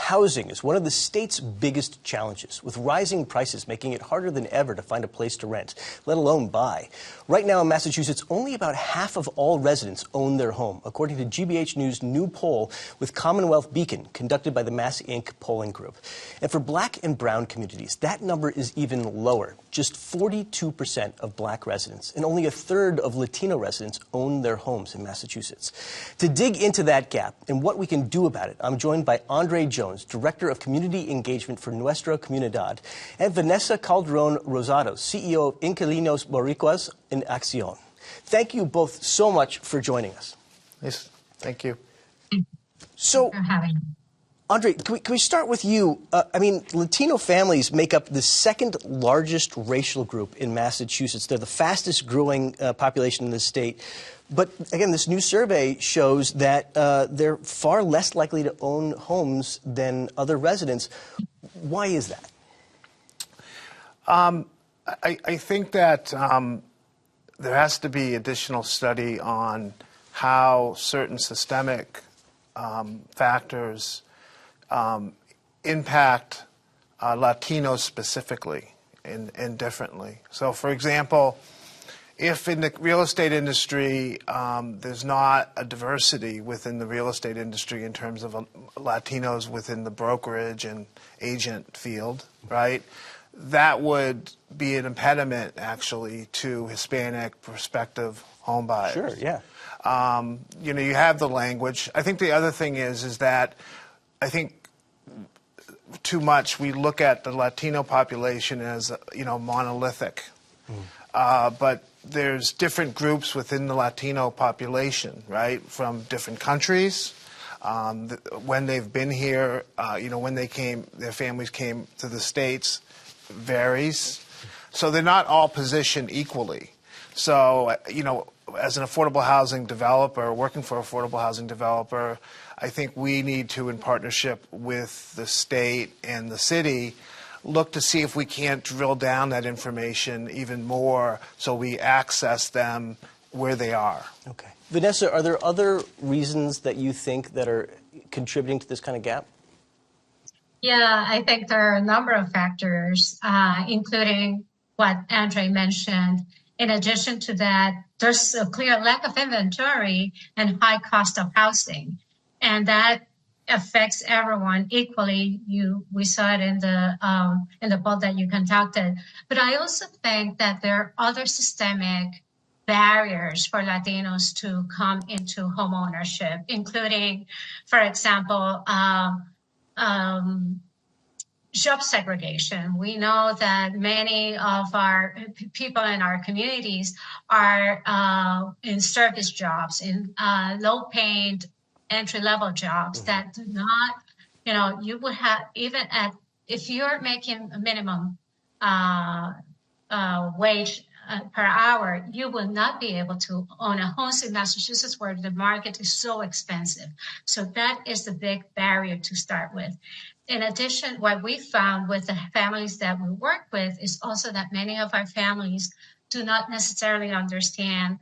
Housing is one of the state's biggest challenges, with rising prices making it harder than ever to find a place to rent, let alone buy. Right now in Massachusetts, only about half of all residents own their home, according to GBH News' new poll with Commonwealth Beacon, conducted by the MassINC Polling Group. And for black and brown communities, that number is even lower. Just 42% of black residents and only a third of Latino residents own their homes in Massachusetts. To dig into that gap and what we can do about it, I'm joined by Andre Jones, Director of Community Engagement for Nuestra Comunidad, and Vanessa Calderon-Rosado, CEO of Inquilinos Boricuas and Acción. Thank you both so much for joining us. Yes, thank you. So, for having me. Andre, can we start with you? Latino families make up the second largest racial group in Massachusetts. They're the fastest growing population in the state. But again, this new survey shows that they're far less likely to own homes than other residents. Why is that? I think that there has to be additional study on how certain systemic factors impact Latinos specifically and differently. So, for example, if in the real estate industry there's not a diversity within the real estate industry in terms of Latinos within the brokerage and agent field, right, that would be an impediment actually to Hispanic prospective home buyers. Sure, yeah. You have the language. I think the other thing is that I think too much we look at the Latino population as, monolithic. But there's different groups within the Latino population, right, from different countries. When they've been here, when their families came to the States varies. So they're not all positioned equally. So, as an affordable housing developer, working for an affordable housing developer, I think we need to, in partnership with the state and the city, look to see if we can't drill down that information even more so we access them where they are. Okay. Vanessa, are there other reasons that you think that are contributing to this kind of gap? Yeah, I think there are a number of factors, including what Andre mentioned. In addition to that, there's a clear lack of inventory and high cost of housing, and that affects everyone equally. We saw it in the poll that you conducted. But I also think that there are other systemic barriers for Latinos to come into home ownership, including, for example, job segregation. We know that many of our people in our communities are in service jobs, in low-paid entry-level jobs that do not, you would have, even if you're making a minimum wage per hour, you will not be able to own a home in Massachusetts where the market is so expensive. So that is the big barrier to start with. In addition, what we found with the families that we work with is also that many of our families do not necessarily understand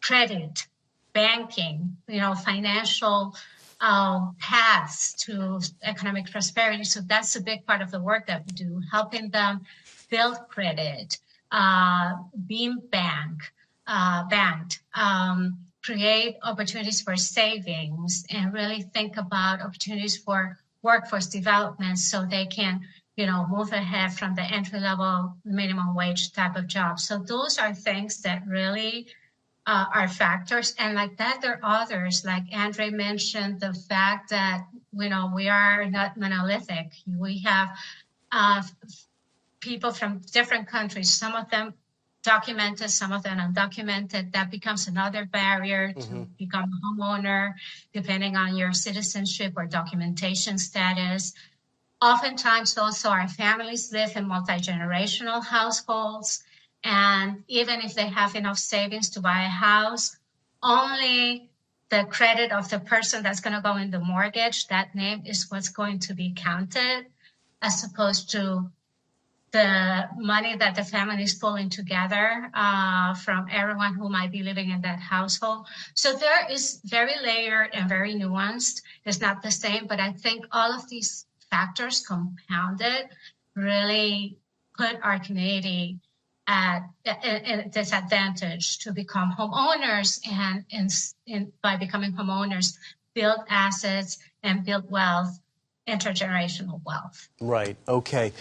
credit, banking, financial paths to economic prosperity. So that's a big part of the work that we do, helping them build credit, being banked, create opportunities for savings, and really think about opportunities for workforce development so they can, move ahead from the entry-level minimum wage type of job. So those are things that really are factors. And like that, there are others, like Andre mentioned, the fact that, we are not monolithic. We have people from different countries, some of them documented, some of them undocumented. That becomes another barrier to become a homeowner, depending on your citizenship or documentation status. Oftentimes also our families live in multi-generational households, and even if they have enough savings to buy a house, only the credit of the person that's going to go in the mortgage, that name is what's going to be counted, as opposed to the money that the family is pulling together from everyone who might be living in that household. So there is very layered and very nuanced. It's not the same, but I think all of these factors compounded really put our community at a disadvantage to become homeowners, and by becoming homeowners, build assets and build wealth, intergenerational wealth. Right. Okay.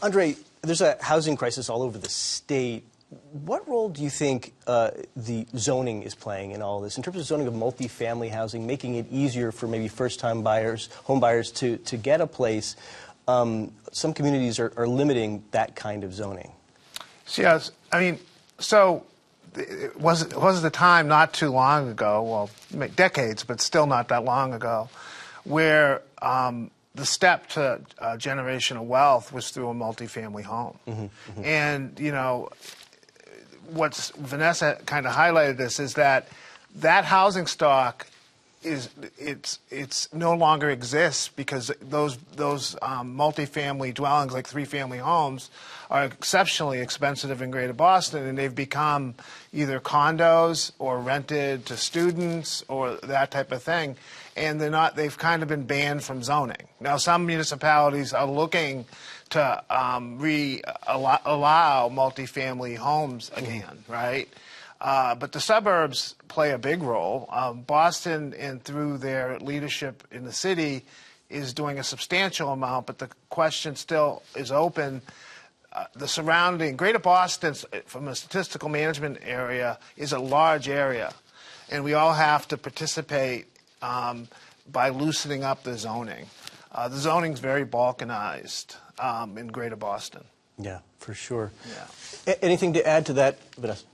Andre, there's a housing crisis all over the state. What role do you think the zoning is playing in all this, in terms of zoning of multifamily housing, making it easier for maybe first-time buyers, home buyers to get a place? Some communities are limiting that kind of zoning. Yes, I mean, so it was the time not too long ago, well, decades, but still not that long ago, where the step to generational wealth was through a multifamily home. Mm-hmm, mm-hmm. And, you know, what's Vanessa kind of highlighted this is that housing stock it's no longer exists because those multifamily dwellings, like 3-family homes, are exceptionally expensive in Greater Boston, and they've become either condos or rented to students or that type of thing, and they've kind of been banned from zoning. Now, some municipalities are looking to allow multifamily homes again, right? But the suburbs play a big role. Boston, and through their leadership in the city, is doing a substantial amount, but the question still is open. The surrounding, Greater Boston, from a statistical management area, is a large area, and we all have to participate by loosening up the zoning. The zoning's very balkanized in Greater Boston. Yeah, for sure. Yeah. Anything to add to that, Vanessa?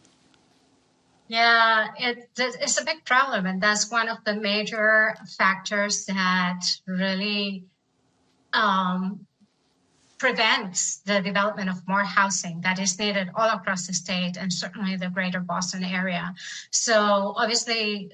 Yeah, it's a big problem, and that's one of the major factors that really prevents the development of more housing that is needed all across the state, and certainly the Greater Boston area. So obviously,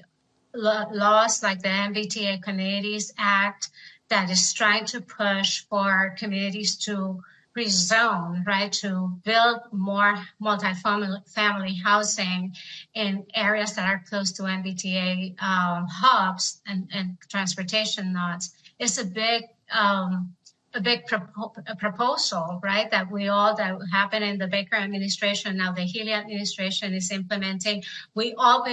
laws like the MBTA Communities Act that is trying to push for communities to rezone, right, to build more multifamily housing in areas that are close to MBTA hubs and transportation nodes, is a big proposal, right, that happened in the Baker administration. Now the Healy administration is implementing. We all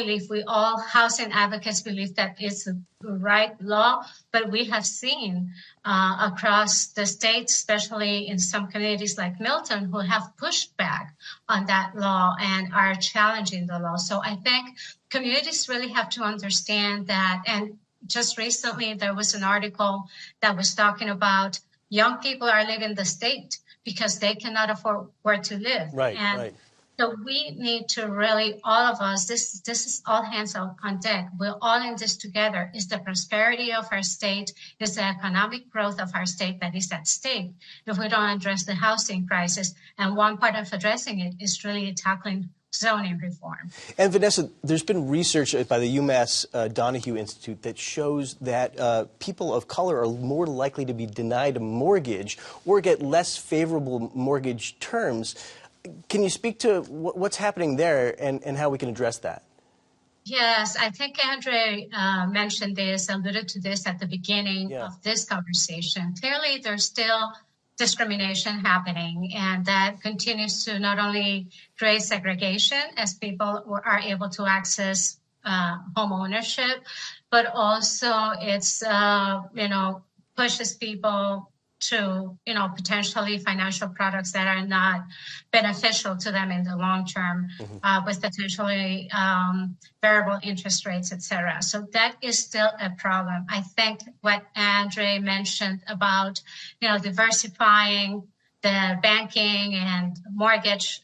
housing advocates believe that it's the right law, but we have seen across the state, especially in some communities like Milton, who have pushed back on that law and are challenging the law. So I think communities really have to understand that. And just recently, there was an article that was talking about young people are leaving the state because they cannot afford where to live. Right, and right. So we need to really, all of us, this is all hands on deck. We're all in this together. It's the prosperity of our state, it's the economic growth of our state that is at stake if we don't address the housing crisis. And one part of addressing it is really tackling zoning reform. And Vanessa, there's been research by the UMass Donahue Institute that shows that people of color are more likely to be denied a mortgage or get less favorable mortgage terms. Can you speak to what's happening there and how we can address that? Yes, I think Andre mentioned this, alluded to this at the beginning of this conversation. Clearly, there's still discrimination happening, and that continues to not only create segregation as people are able to access home ownership, but also it's pushes people to potentially financial products that are not beneficial to them in the long term, with potentially variable interest rates, etc. So that is still a problem. I think what Andre mentioned about diversifying the banking and mortgage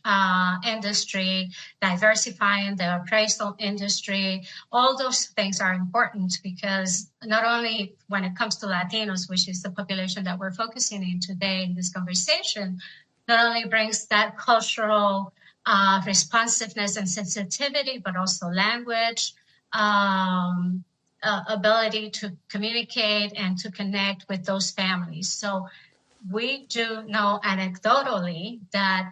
industry, diversifying the appraisal industry, all those things are important because not only when it comes to Latinos, which is the population that we're focusing in today in this conversation, not only brings that cultural responsiveness and sensitivity, but also language, ability to communicate and to connect with those families. So we do know anecdotally that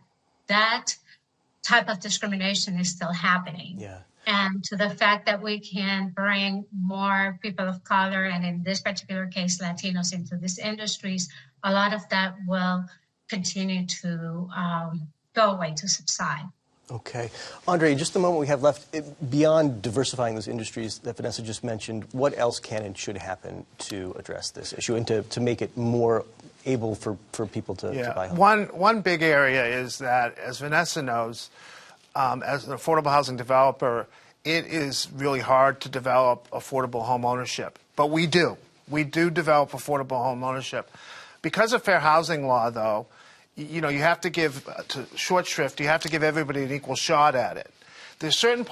type of discrimination is still happening. Yeah. and to the fact that we can bring more people of color, and in this particular case, Latinos, into these industries, a lot of that will continue to go away, to subside. Okay. Andre, just the moment we have left, beyond diversifying those industries that Vanessa just mentioned, what else can and should happen to address this issue and to make it more able for people to buy homes? One big area is that, as Vanessa knows, as an affordable housing developer, it is really hard to develop affordable home ownership. But we do. We do develop affordable home ownership. Because of fair housing law, though, you know, you have to give, to short shrift, you have to give everybody an equal shot at it. There's certain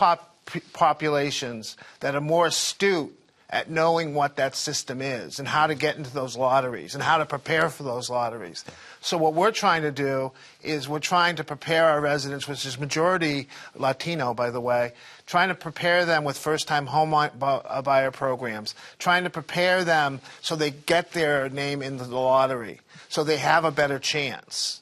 populations that are more astute at knowing what that system is and how to get into those lotteries and how to prepare for those lotteries. So what we're trying to do is we're trying to prepare our residents, which is majority Latino, by the way, trying to prepare them with first-time home buyer programs, trying to prepare them so they get their name into the lottery, so they have a better chance.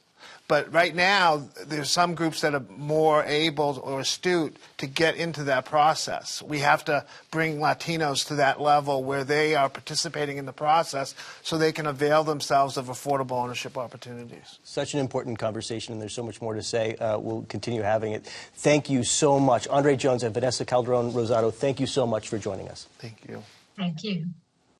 But right now, there's some groups that are more able or astute to get into that process. We have to bring Latinos to that level where they are participating in the process so they can avail themselves of affordable ownership opportunities. Such an important conversation, and there's so much more to say. We'll continue having it. Thank you so much. Andre Jones and Vanessa Calderon-Rosado, thank you so much for joining us. Thank you. Thank you.